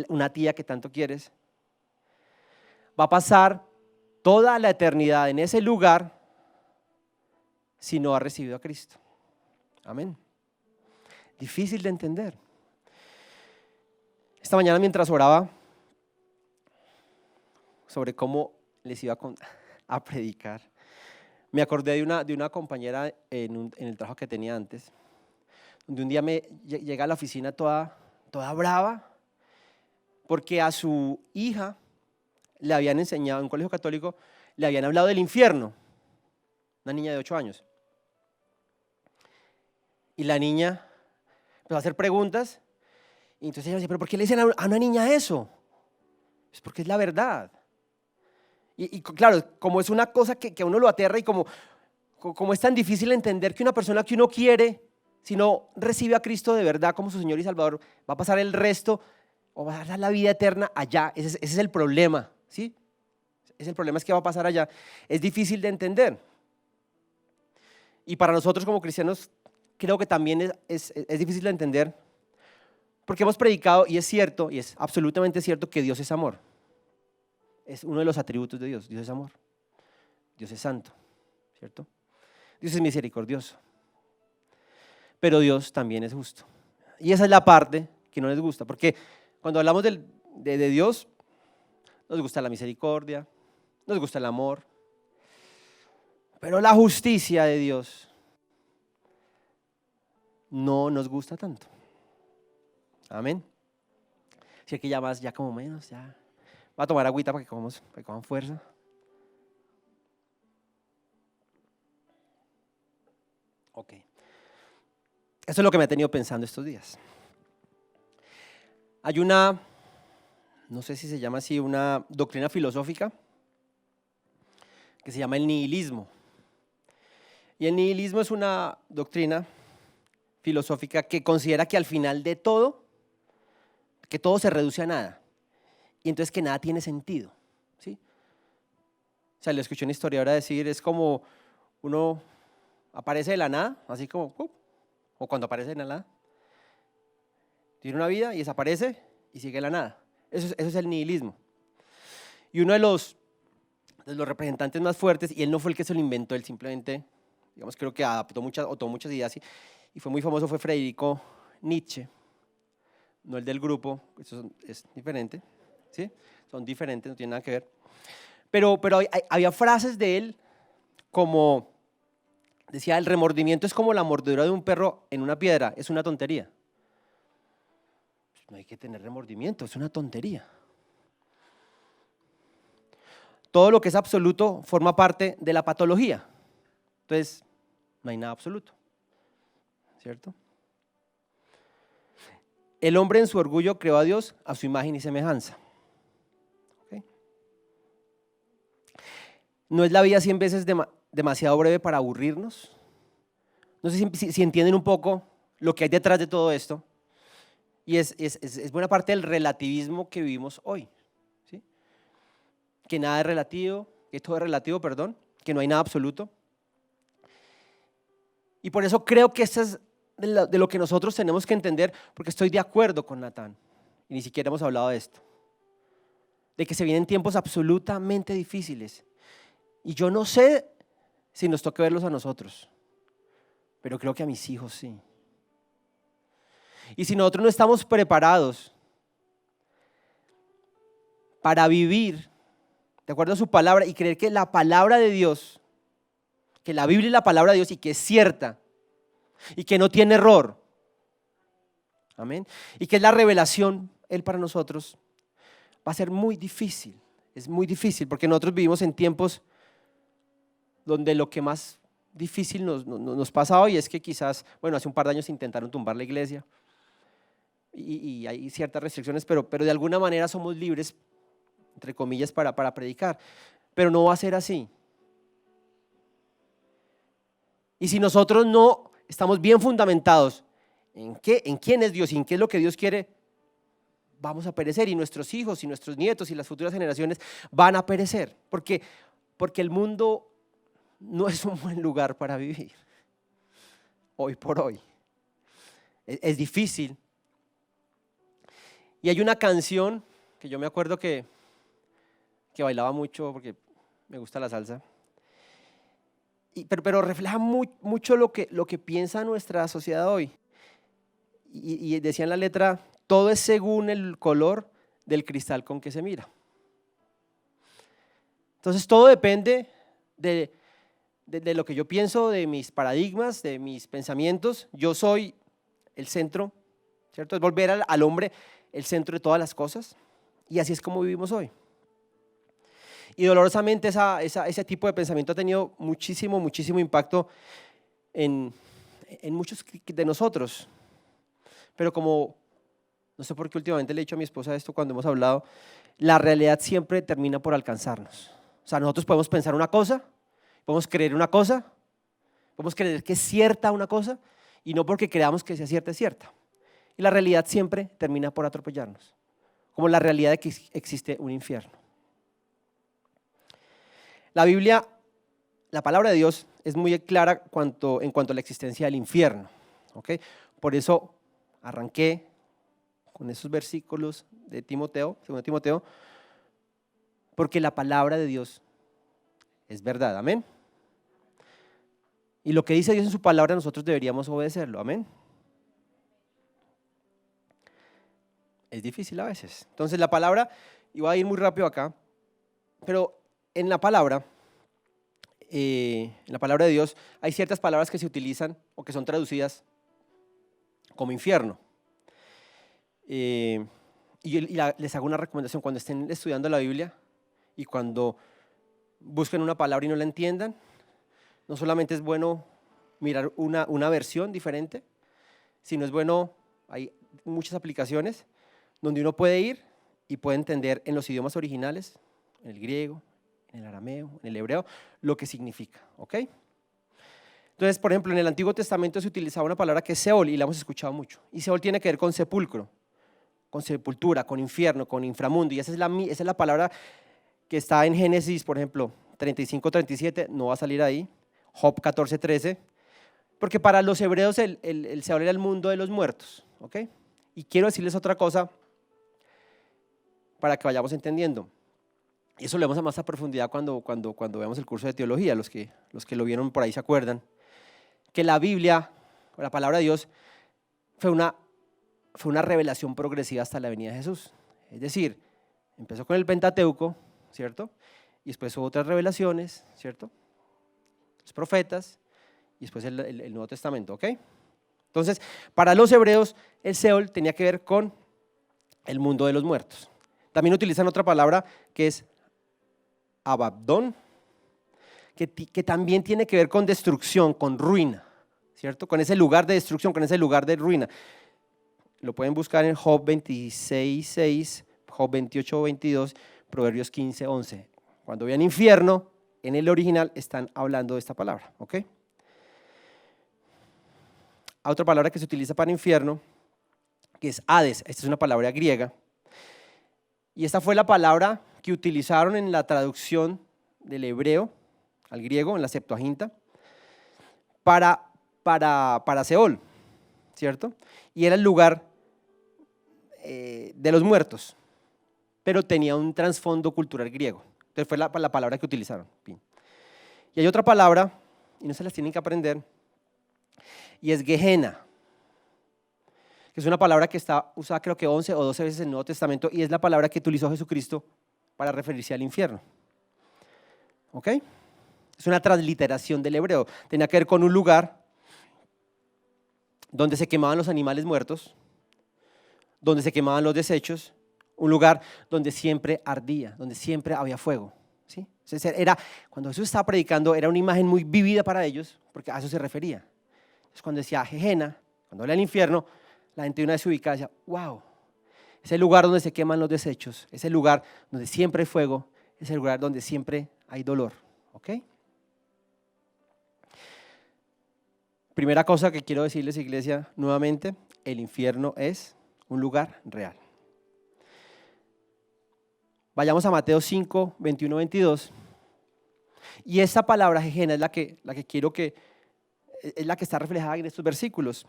una tía que tanto quieres, va a pasar toda la eternidad en ese lugar si no ha recibido a Cristo. Amén. Difícil de entender. Esta mañana mientras oraba sobre cómo les iba a predicar, me acordé de una compañera en el trabajo que tenía antes, donde un día llega a la oficina toda brava, porque a su hija le habían enseñado, en un colegio católico, le habían hablado del infierno. Una niña de 8 años. Y la niña empezó a hacer preguntas. Y entonces ella decía, ¿pero por qué le dicen a una niña eso? Es porque es la verdad. Y claro, como es una cosa que a uno lo aterra y como es tan difícil entender que una persona que uno quiere, si no recibe a Cristo de verdad como su Señor y Salvador, va a pasar el resto o va a dar la vida eterna allá. Ese es el problema, ¿sí? El problema es que va a pasar allá. Es difícil de entender. Y para nosotros como cristianos creo que también es difícil de entender porque hemos predicado, y es cierto, y es absolutamente cierto, que Dios es amor. Es uno de los atributos de Dios. Dios es amor. Dios es santo, ¿cierto? Dios es misericordioso. Pero Dios también es justo. Y esa es la parte que no les gusta, porque cuando hablamos de Dios, nos gusta la misericordia, nos gusta el amor, pero la justicia de Dios no nos gusta tanto. Amén. Si que ya más, ya como menos, ya. Va a tomar agüita para que coman fuerza. Ok. Eso es lo que me ha tenido pensando estos días. Hay una, no sé si se llama así, una doctrina filosófica que se llama el nihilismo. Y el nihilismo es una doctrina filosófica que considera que al final de todo, que todo se reduce a nada. Y entonces que nada tiene sentido, ¿sí? O sea, le escuché una historiadora decir, es como uno aparece de la nada, así como, o cuando aparece de la nada, tiene una vida y desaparece y sigue la nada. Eso es el nihilismo. Y uno de los representantes más fuertes, y él no fue el que se lo inventó, él simplemente, digamos, creo que adaptó o tomó muchas ideas y fue muy famoso, fue Friedrich Nietzsche, no el del grupo, eso es diferente, ¿sí? Son diferentes, no tienen nada que ver. Pero había frases de él como, decía, el remordimiento es como la mordedura de un perro en una piedra, es una tontería. No hay que tener remordimiento, es una tontería. Todo lo que es absoluto forma parte de la patología. Entonces, no hay nada absoluto, ¿cierto? El hombre en su orgullo creó a Dios a su imagen y semejanza. ¿Okay? ¿No es la vida 100 veces demasiado breve para aburrirnos? No sé si entienden un poco lo que hay detrás de todo esto. Y es buena parte del relativismo que vivimos hoy, ¿sí? Que nada es relativo, que todo es relativo, perdón, que no hay nada absoluto. Y por eso creo que eso es de lo que nosotros tenemos que entender, porque estoy de acuerdo con Natán, y ni siquiera hemos hablado de esto, de que se vienen tiempos absolutamente difíciles. Y yo no sé si nos toca verlos a nosotros, pero creo que a mis hijos sí. Y si nosotros no estamos preparados para vivir de acuerdo a su palabra y creer que la palabra de Dios, que la Biblia es la palabra de Dios y que es cierta y que no tiene error, amén, y que es la revelación, Él para nosotros, va a ser muy difícil, es muy difícil porque nosotros vivimos en tiempos donde lo que más difícil nos pasa hoy es que quizás, bueno, hace un par de años intentaron tumbar la iglesia, y hay ciertas restricciones, pero de alguna manera somos libres, entre comillas, para predicar, pero no va a ser así. Y si nosotros no estamos bien fundamentados en quién es Dios y en qué es lo que Dios quiere, vamos a perecer, y nuestros hijos y nuestros nietos y las futuras generaciones van a perecer, porque el mundo no es un buen lugar para vivir hoy por hoy. Es difícil. Y hay una canción que yo me acuerdo que bailaba mucho porque me gusta la salsa, pero refleja mucho lo que piensa nuestra sociedad hoy. Y decía en la letra, todo es según el color del cristal con que se mira. Entonces todo depende de lo que yo pienso, de mis paradigmas, de mis pensamientos. Yo soy el centro, ¿cierto? Es volver al hombre el centro de todas las cosas, y así es como vivimos hoy. Y dolorosamente ese tipo de pensamiento ha tenido muchísimo impacto en muchos de nosotros. Pero como, no sé por qué últimamente le he dicho a mi esposa esto cuando hemos hablado, la realidad siempre termina por alcanzarnos. O sea, nosotros podemos pensar una cosa, podemos creer una cosa, podemos creer que es cierta una cosa, y no porque creamos que sea cierta es cierta. Y la realidad siempre termina por atropellarnos, como la realidad de que existe un infierno. La Biblia, la palabra de Dios es muy clara en cuanto a la existencia del infierno. ¿Okay? Por eso arranqué con esos versículos de Timoteo, 2 Timoteo, porque la palabra de Dios es verdad, amén. Y lo que dice Dios en su palabra nosotros deberíamos obedecerlo, amén. Es difícil a veces. Entonces la palabra, y voy a ir muy rápido acá, pero en la palabra de Dios hay ciertas palabras que se utilizan o que son traducidas como infierno. Les hago una recomendación cuando estén estudiando la Biblia y cuando busquen una palabra y no la entiendan, no solamente es bueno mirar una versión diferente, sino es bueno, hay muchas aplicaciones donde uno puede ir y puede entender en los idiomas originales, en el griego, en el arameo, en el hebreo, lo que significa, ¿ok? Entonces, por ejemplo, en el Antiguo Testamento se utilizaba una palabra que es Seol y la hemos escuchado mucho, y Seol tiene que ver con sepulcro, con sepultura, con infierno, con inframundo, y esa es la palabra que está en Génesis, por ejemplo, 35-37, no va a salir ahí, Job 14-13, porque para los hebreos el Seol era el mundo de los muertos, ¿ok? Y quiero decirles otra cosa para que vayamos entendiendo. Y eso lo vemos a más a profundidad cuando vemos el curso de teología, los que lo vieron por ahí se acuerdan, que la Biblia, o la palabra de Dios, fue una revelación progresiva hasta la venida de Jesús. Es decir, empezó con el Pentateuco, ¿cierto? Y después hubo otras revelaciones, ¿cierto? Los profetas, y después el Nuevo Testamento, ¿ok? Entonces, para los hebreos, el Seol tenía que ver con el mundo de los muertos. También utilizan otra palabra que es Abaddon, que también tiene que ver con destrucción, con ruina, ¿cierto? Con ese lugar de destrucción, con ese lugar de ruina. Lo pueden buscar en Job 26:6, Job 28:22, Proverbios 15:11. Cuando vean infierno, en el original están hablando de esta palabra, ¿ok? Otra palabra que se utiliza para infierno, que es Hades. Esta es una palabra griega. Y esta fue la palabra que utilizaron en la traducción del hebreo al griego, en la Septuaginta, para Seol, ¿cierto? Y era el lugar de los muertos, pero tenía un trasfondo cultural griego. Entonces fue la palabra que utilizaron. Y hay otra palabra, y no se las tienen que aprender, y es Gehenna, que es una palabra que está usada creo que 11 o 12 veces en el Nuevo Testamento, y es la palabra que utilizó Jesucristo para referirse al infierno. ¿Ok? Es una transliteración del hebreo. Tenía que ver con un lugar donde se quemaban los animales muertos, donde se quemaban los desechos, un lugar donde siempre ardía, donde siempre había fuego. ¿Sí? Cuando Jesús estaba predicando, era una imagen muy vívida para ellos, porque a eso se refería. Entonces, cuando decía Gehenna, cuando habla del infierno, la gente de una vez se ubicaba y decía, wow, es el lugar donde se queman los desechos, es el lugar donde siempre hay fuego, es el lugar donde siempre hay dolor. ¿Ok? Primera cosa que quiero decirles, iglesia, nuevamente, el infierno es un lugar real. Vayamos a Mateo 5, 21, 22. Y esta palabra Gehenna es la que quiero que, es la que está reflejada en estos versículos.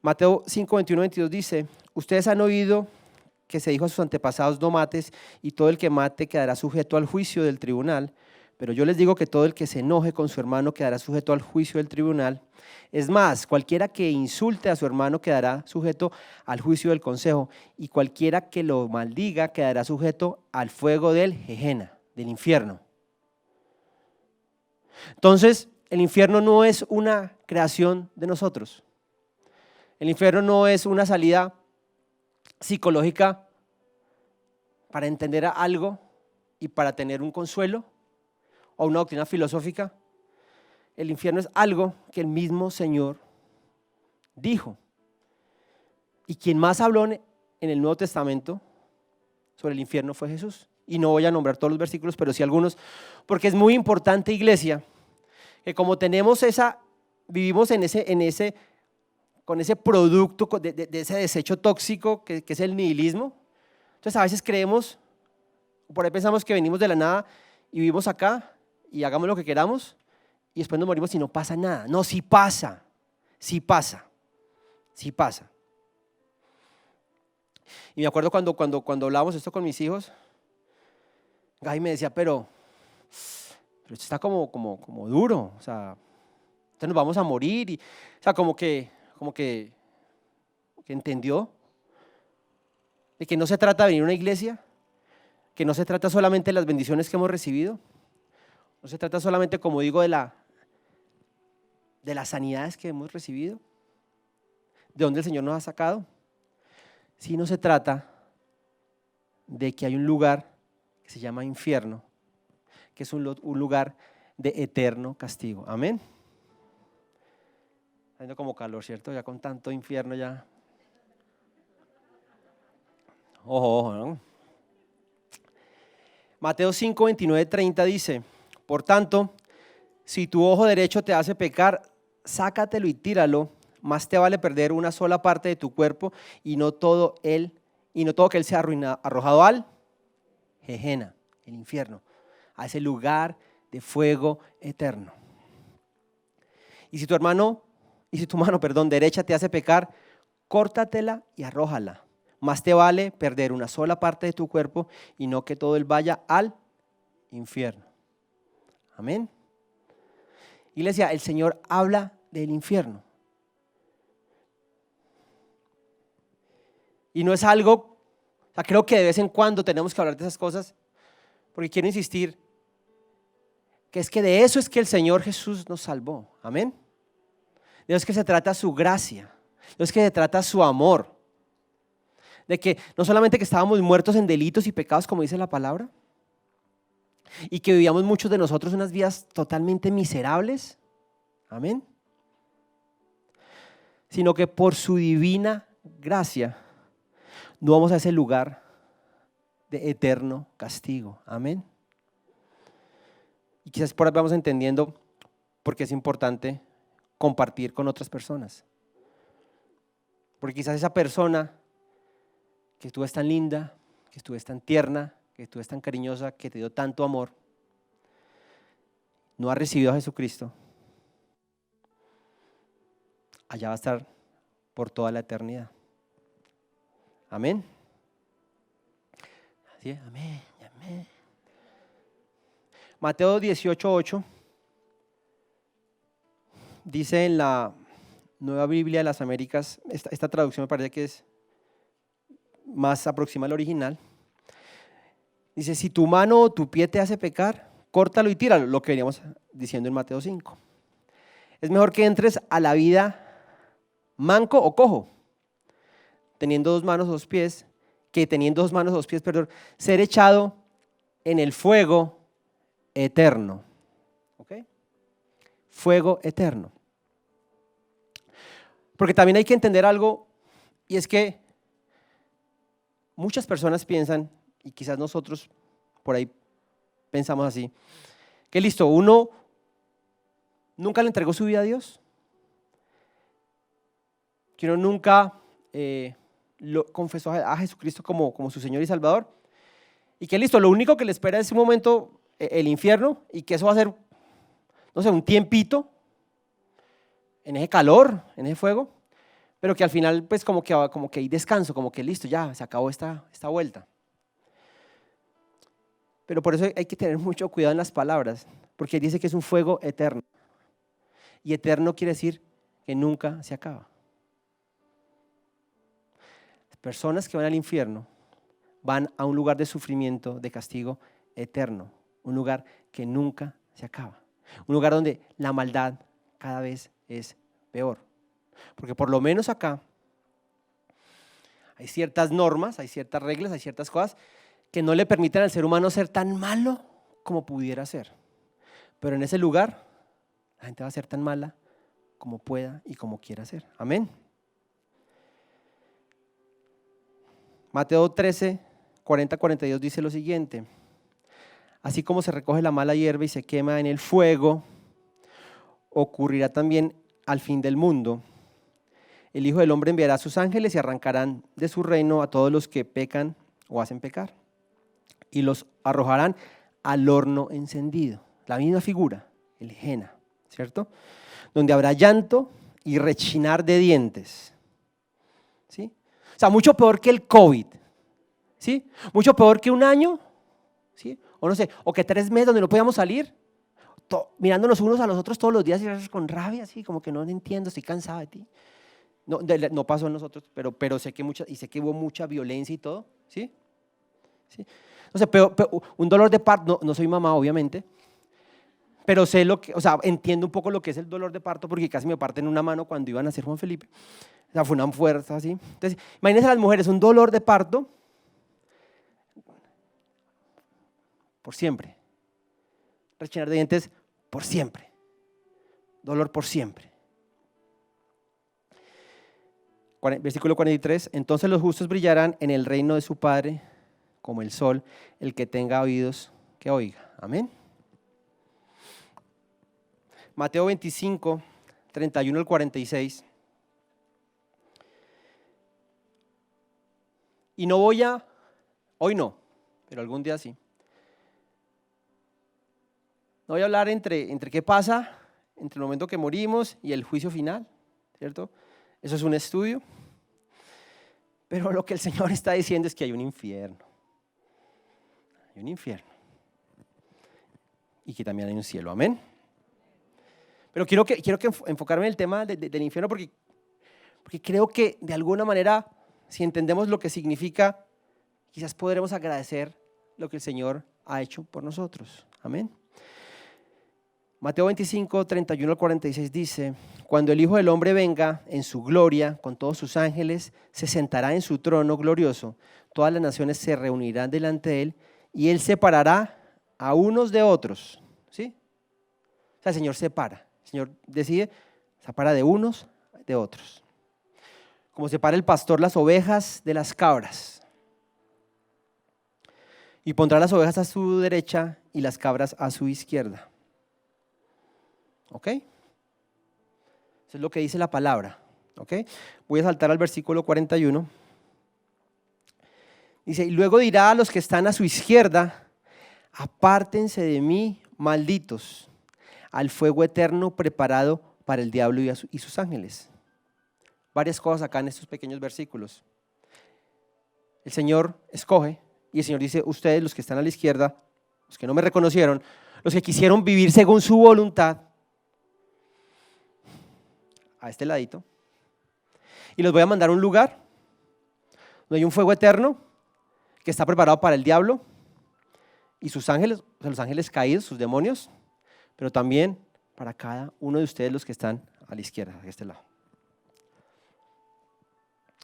Mateo 5, 21, 22 dice, ustedes han oído que se dijo a sus antepasados, no mates, y todo el que mate quedará sujeto al juicio del tribunal. Pero yo les digo que todo el que se enoje con su hermano quedará sujeto al juicio del tribunal. Es más, cualquiera que insulte a su hermano quedará sujeto al juicio del consejo, y cualquiera que lo maldiga quedará sujeto al fuego del Gehenna, del infierno. Entonces, el infierno no es una creación de nosotros. El infierno no es una salida psicológica para entender algo y para tener un consuelo o una doctrina filosófica. El infierno es algo que el mismo Señor dijo. Y quien más habló en el Nuevo Testamento sobre el infierno fue Jesús. Y no voy a nombrar todos los versículos, pero sí algunos, porque es muy importante, iglesia, que como tenemos vivimos con ese producto de ese desecho tóxico que es el nihilismo. Entonces a veces creemos, por ahí pensamos que venimos de la nada y vivimos acá y hagamos lo que queramos y después nos morimos y no pasa nada. No, sí pasa, sí pasa, sí pasa. Y me acuerdo cuando hablábamos esto con mis hijos, Gaby me decía, pero esto está como duro, o sea, entonces nos vamos a morir. O sea, como que entendió de que no se trata de venir a una iglesia, que no se trata solamente de las bendiciones que hemos recibido, no se trata solamente, como digo, de las sanidades que hemos recibido, de donde el Señor nos ha sacado, sino se trata de que hay un lugar que se llama infierno, que es un lugar de eterno castigo. Amén. Está haciendo como calor, ¿cierto? Ya con tanto infierno ya. Ojo, ¿no? Mateo 5, 29, 30 dice, por tanto, si tu ojo derecho te hace pecar, sácatelo y tíralo, más te vale perder una sola parte de tu cuerpo y no todo que él sea arrojado al Gehenna, el infierno, a ese lugar de fuego eterno. Y si tu mano derecha te hace pecar, córtatela y arrójala. Más te vale perder una sola parte de tu cuerpo y no que todo él vaya al infierno. Amén. Iglesia, el Señor habla del infierno. Y no es algo, creo que de vez en cuando tenemos que hablar de esas cosas, porque quiero insistir que es que de eso es que el Señor Jesús nos salvó. Amén. De eso es que se trata su gracia, de eso es que se trata su amor. De que no solamente que estábamos muertos en delitos y pecados, como dice la palabra, y que vivíamos muchos de nosotros unas vidas totalmente miserables, amén, sino que por su divina gracia no vamos a ese lugar de eterno castigo, amén. Y quizás por ahí vamos entendiendo por qué es importante compartir con otras personas, porque quizás esa persona que tú es tan linda, que tú es tan tierna, que tú es tan cariñosa, que te dio tanto amor, no ha recibido a Jesucristo, allá va a estar por toda la eternidad. Amén. Así es, amén, amén. Mateo 18:8 dice en la Nueva Biblia de las Américas, esta traducción me parece que es más aproxima al original. Dice, si tu mano o tu pie te hace pecar, córtalo y tíralo, lo que veníamos diciendo en Mateo 5. Es mejor que entres a la vida manco o cojo, teniendo dos manos o dos pies, que teniendo dos manos o dos pies, ser echado en el fuego eterno. ¿Ok? Fuego eterno. Porque también hay que entender algo, y es que muchas personas piensan, y quizás nosotros por ahí pensamos así, que listo, uno nunca le entregó su vida a Dios, que uno nunca lo confesó a Jesucristo como su Señor y Salvador, y que listo, lo único que le espera es un momento el infierno, y que eso va a ser, no sé, un tiempito en ese calor, en ese fuego, pero que al final pues como que hay descanso, como que listo, ya se acabó esta vuelta. Pero por eso hay que tener mucho cuidado en las palabras, porque dice que es un fuego eterno, y eterno quiere decir que nunca se acaba. Personas que van al infierno van a un lugar de sufrimiento, de castigo eterno, un lugar que nunca se acaba, un lugar donde la maldad cada vez es peor. Porque por lo menos acá hay ciertas normas, hay ciertas reglas, hay ciertas cosas que no le permiten al ser humano ser tan malo como pudiera ser. Pero en ese lugar, la gente va a ser tan mala como pueda y como quiera ser. Amén. Mateo 13, 40-42 dice lo siguiente: así como se recoge la mala hierba y se quema en el fuego, ocurrirá también al fin del mundo. El Hijo del Hombre enviará a sus ángeles y arrancarán de su reino a todos los que pecan o hacen pecar, y los arrojarán al horno encendido. La misma figura, el Gehenna, ¿cierto? Donde habrá llanto y rechinar de dientes. ¿Sí? O sea, mucho peor que el COVID, ¿sí? Mucho peor que un año, ¿sí? O no sé, o que 3 meses donde no podíamos salir, mirándonos unos a los otros todos los días y con rabia, así como que no entiendo, estoy cansado de ti. No, no pasó en nosotros, pero sé que hubo mucha violencia y todo, ¿sí? ¿Sí? No sé, pero un dolor de parto, no soy mamá obviamente, pero sé entiendo un poco lo que es el dolor de parto porque casi me parten una mano cuando iban a nacer Juan Felipe. O sea, fue una fuerza así. Entonces, imagínense a las mujeres, un dolor de parto por siempre. Rechinar de dientes por siempre. Dolor por siempre. Versículo 43, entonces los justos brillarán en el reino de su Padre como el sol, el que tenga oídos que oiga. Amén. Mateo 25, 31 al 46. Y no hoy no, pero algún día sí. No voy a hablar entre qué pasa entre el momento que morimos y el juicio final, ¿cierto? Eso es un estudio. Pero lo que el Señor está diciendo es que hay un infierno. Hay un infierno. Y que también hay un cielo. Amén. Pero quiero que enfocarme en el tema del infierno porque creo que de alguna manera, si entendemos lo que significa, quizás podremos agradecer lo que el Señor ha hecho por nosotros. Amén. Mateo 25, 31 al 46 dice: cuando el Hijo del Hombre venga en su gloria con todos sus ángeles, se sentará en su trono glorioso. Todas las naciones se reunirán delante de él y él separará a unos de otros. ¿Sí? O sea, el Señor separa. El Señor decide, separa de unos de otros. Como separa el pastor las ovejas de las cabras. Y pondrá las ovejas a su derecha y las cabras a su izquierda. ¿Ok? Eso es lo que dice la palabra. ¿Ok? Voy a saltar al versículo 41. Dice, y luego dirá a los que están a su izquierda: apártense de mí, malditos, al fuego eterno preparado para el diablo y sus ángeles. Varias cosas acá en estos pequeños versículos. El Señor escoge y el Señor dice: ustedes, los que están a la izquierda, los que no me reconocieron, los que quisieron vivir según su voluntad, a este ladito, y los voy a mandar a un lugar donde hay un fuego eterno que está preparado para el diablo y sus ángeles, o sea, los ángeles caídos, sus demonios, pero también para cada uno de ustedes, los que están a la izquierda, a este lado.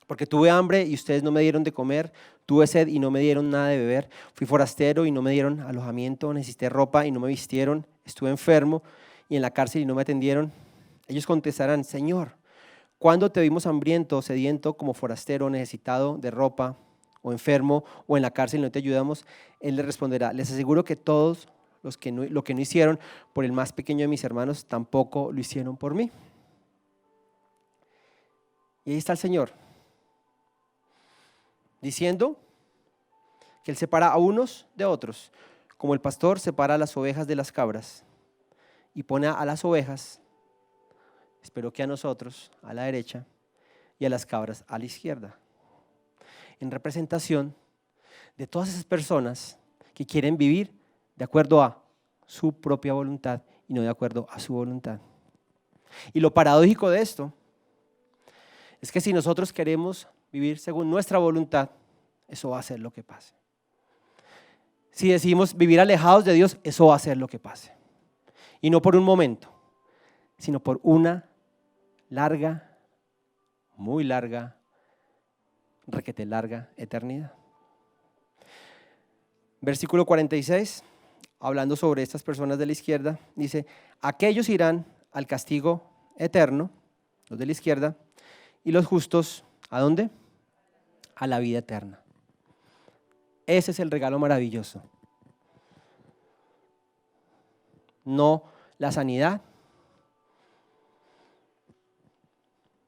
Porque tuve hambre y ustedes no me dieron de comer, tuve sed y no me dieron nada de beber, fui forastero y no me dieron alojamiento, necesité ropa y no me vistieron, estuve enfermo y en la cárcel y no me atendieron. Ellos contestarán: Señor, ¿cuándo te vimos hambriento, sediento, como forastero, necesitado de ropa, o enfermo, o en la cárcel y no te ayudamos? Él le responderá: les aseguro que todos lo que no hicieron por el más pequeño de mis hermanos, tampoco lo hicieron por mí. Y ahí está el Señor diciendo que Él separa a unos de otros, como el pastor separa a las ovejas de las cabras, y pone a las ovejas, espero que a nosotros, a la derecha, y a las cabras a la izquierda, en representación de todas esas personas que quieren vivir de acuerdo a su propia voluntad y no de acuerdo a su voluntad. Y lo paradójico de esto es que si nosotros queremos vivir según nuestra voluntad, eso va a ser lo que pase. Si decidimos vivir alejados de Dios, eso va a ser lo que pase. Y no por un momento, sino por una larga, muy larga, requete larga eternidad. Versículo 46, hablando sobre estas personas de la izquierda, dice: aquellos irán al castigo eterno, los de la izquierda, y los justos, ¿a dónde? A la vida eterna. Ese es el regalo maravilloso. No la sanidad,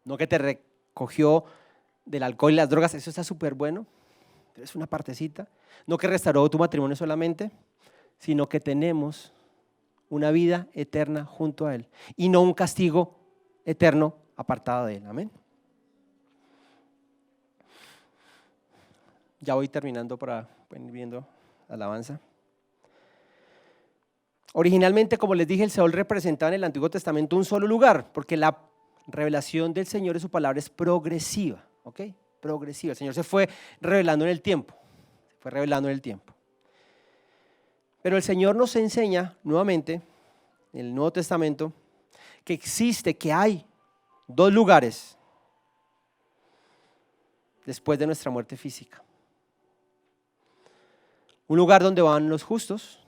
no que te recogió del alcohol y las drogas, eso está súper bueno, pero es una partecita. No que restauró tu matrimonio solamente, sino que tenemos una vida eterna junto a Él y no un castigo eterno apartado de Él. Amén. Ya voy terminando para ir viendo la alabanza. Originalmente, como les dije, el Seol representaba en el Antiguo Testamento un solo lugar, porque la revelación del Señor y su palabra es progresiva, ¿ok? Progresiva. El Señor se fue revelando en el tiempo, Pero el Señor nos enseña nuevamente, en el Nuevo Testamento, que hay dos lugares después de nuestra muerte física. Un lugar donde van los justos,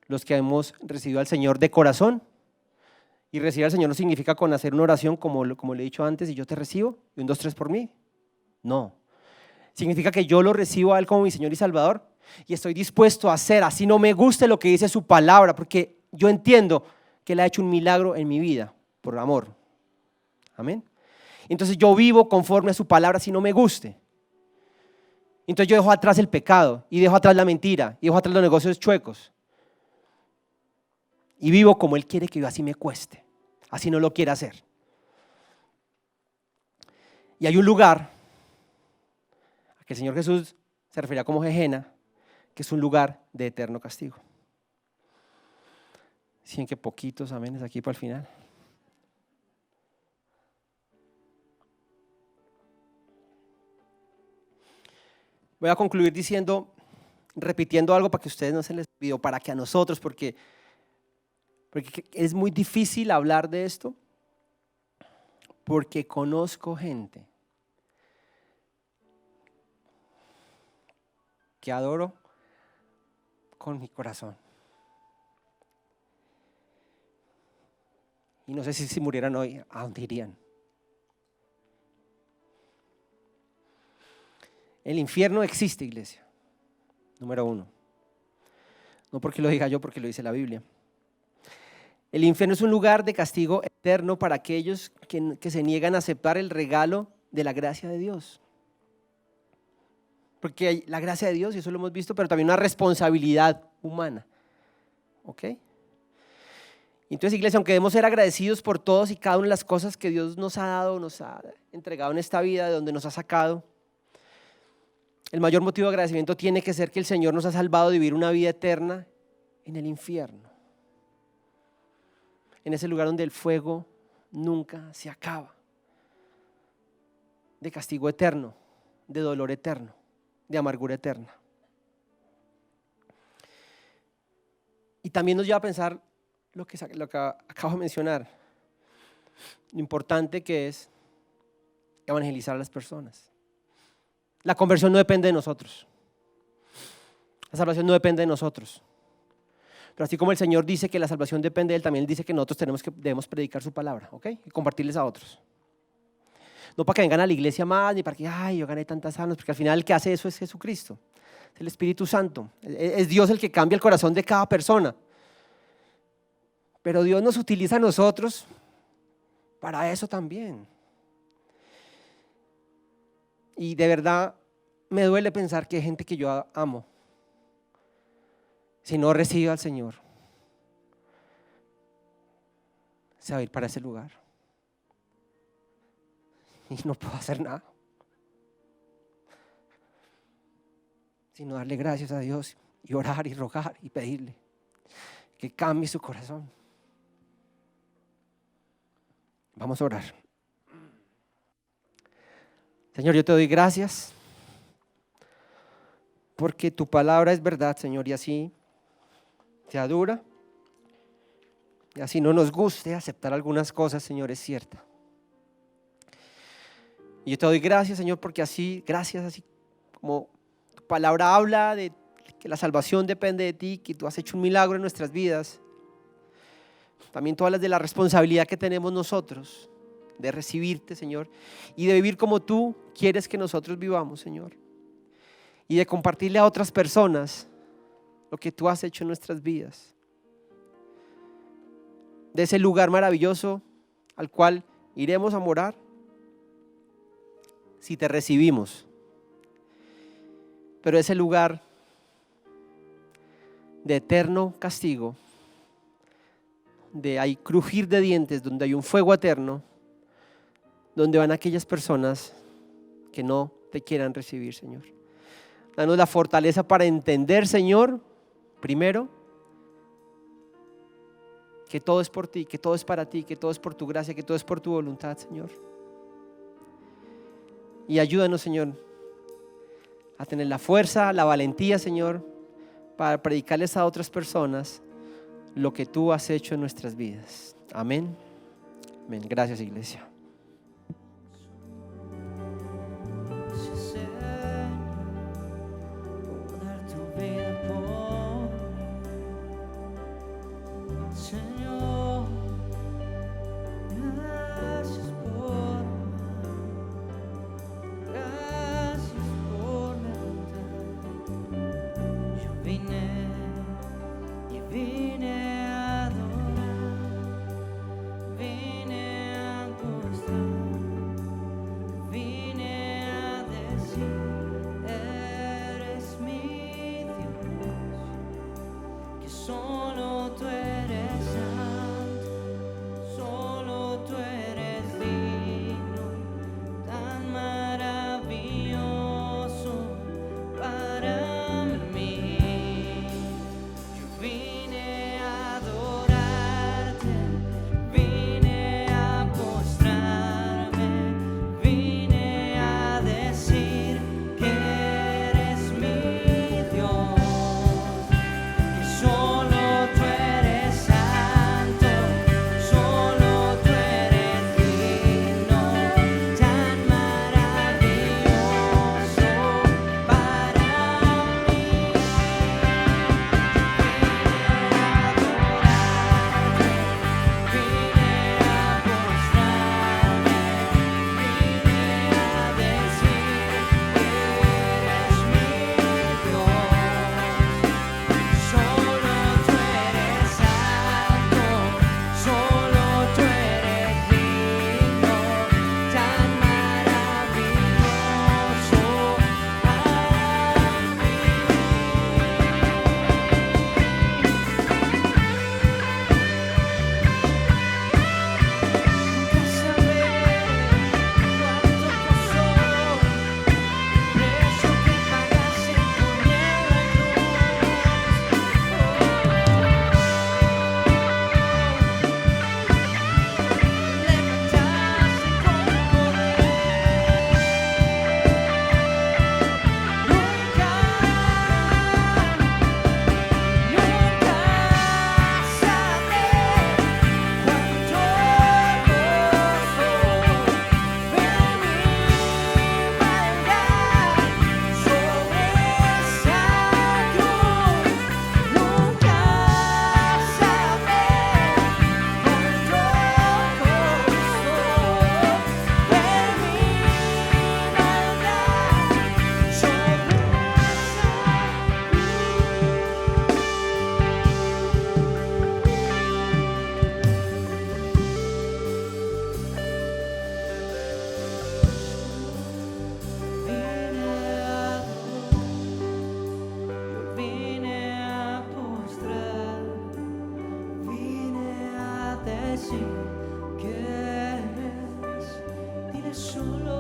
los que hemos recibido al Señor de corazón, y recibir al Señor no significa con hacer una oración como le he dicho antes, y yo te recibo, y 1, 2, 3 por mí. No. Significa que yo lo recibo a Él como mi Señor y Salvador, y estoy dispuesto a hacer, así no me guste lo que dice su palabra, porque yo entiendo que Él ha hecho un milagro en mi vida, por amor. Amén. Entonces yo vivo conforme a su palabra, así no me guste. Entonces yo dejo atrás el pecado, y dejo atrás la mentira, y dejo atrás los negocios chuecos. Y vivo como Él quiere que yo, así me cueste, así no lo quiera hacer. Y hay un lugar a que el Señor Jesús se refería como Gehenna, que es un lugar de eterno castigo. Sí, en que poquitos amenes aquí para el final. Voy a concluir repitiendo algo para que a ustedes no se les olvide, para que a nosotros, porque es muy difícil hablar de esto, porque conozco gente que adoro con mi corazón. Y no sé si murieran hoy, ¿a dónde irían? El infierno existe, iglesia. Número 1. No porque lo diga yo, porque lo dice la Biblia. El infierno es un lugar de castigo eterno para aquellos que se niegan a aceptar el regalo de la gracia de Dios. Porque hay la gracia de Dios, y eso lo hemos visto, pero también una responsabilidad humana. ¿Ok? Entonces, iglesia, aunque debemos ser agradecidos por todos y cada una de las cosas que Dios nos ha dado, nos ha entregado en esta vida, de donde nos ha sacado, el mayor motivo de agradecimiento tiene que ser que el Señor nos ha salvado de vivir una vida eterna en el infierno. En ese lugar donde el fuego nunca se acaba, de castigo eterno, de dolor eterno, de amargura eterna. Y también nos lleva a pensar lo que acabo de mencionar, lo importante que es evangelizar a las personas. La conversión no depende de nosotros, la salvación no depende de nosotros. Pero así como el Señor dice que la salvación depende de Él, también Él dice que nosotros debemos predicar su palabra, ¿ok? Y compartirles a otros. No para que vengan a la iglesia más, ni para que, yo gané tantas almas, porque al final el que hace eso es Jesucristo, es el Espíritu Santo. Es Dios el que cambia el corazón de cada persona. Pero Dios nos utiliza a nosotros para eso también. Y de verdad me duele pensar que hay gente que yo amo, si no recibe al Señor, se va a ir para ese lugar y no puedo hacer nada sino darle gracias a Dios y orar y rogar y pedirle que cambie su corazón. Vamos a orar. Señor, yo te doy gracias porque tu palabra es verdad, Señor, y así sea dura, y así no nos guste aceptar algunas cosas, Señor, es cierta. Y yo te doy gracias, Señor, porque así como tu palabra habla de que la salvación depende de ti, que tú has hecho un milagro en nuestras vidas. También tú hablas de la responsabilidad que tenemos nosotros de recibirte, Señor, y de vivir como tú quieres que nosotros vivamos, Señor, y de compartirle a otras personas lo que tú has hecho en nuestras vidas, de ese lugar maravilloso al cual iremos a morar si te recibimos, pero ese lugar de eterno castigo, donde hay crujir de dientes, donde hay un fuego eterno, donde van aquellas personas que no te quieran recibir, Señor. Danos la fortaleza para entender, Señor, primero, que todo es por ti, que todo es para ti, que todo es por tu gracia, que todo es por tu voluntad, Señor. Y ayúdanos, Señor, a tener la fuerza, la valentía, Señor, para predicarles a otras personas lo que tú has hecho en nuestras vidas. Amén. Amén. Gracias, iglesia. Solo